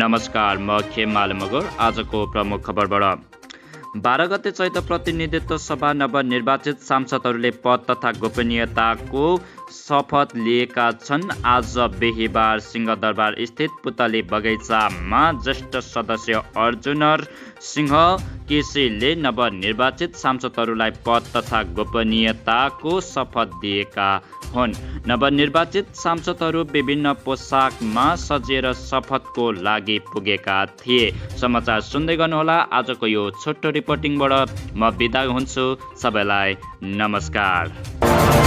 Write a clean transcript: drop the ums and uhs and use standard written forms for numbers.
नमस्कार, म खेमाल मगर। आजको प्रमुख खबरबाट 12 गते चैत प्रतिनिधित्व सभा नवनिर्वाचित सांसदहरूले पद तथा गोपनीयताको शपथ लिएका छन्। आज बिहीबार सिंहदरबार स्थित पुतली बगैँचामा ज्येष्ठ सदस्य अर्जुनर सिंह केसीले नवनिर्वाचित सांसदहरूलाई पद तथा गोपनीयताको शपथ दिएका हुन्। नवनिर्वाचित सांसदहरू विभिन्न पोसाकमा सजिएर शपथको लागि पुगेका थिए। समाचार सुन्दै गर्नुहोला। आजको यो छोटो रिपोर्टिङबाट म बिदा हुन्छु। सबैलाई नमस्कार।